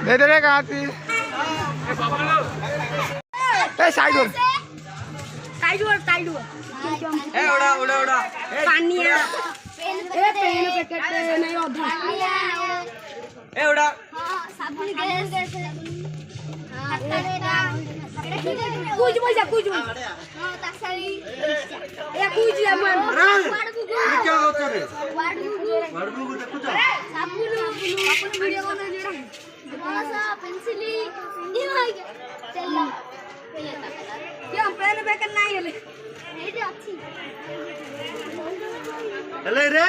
दे दे रे कहाँ थी? साइड और उड़ा उड़ा उड़ा पानी है पेन पैकेट नहीं अधा उड़ा साबुन गैस कुछ मजा कुछ हां तासाली या कुछ मन क्या होता रे वाडगु वाडगु को देखो जा साबुन वीडियो बना जोड़ा सा पेंसिली ये आ गया चल क्या पेन पैकेट नहीं है ले ये अच्छी चले रे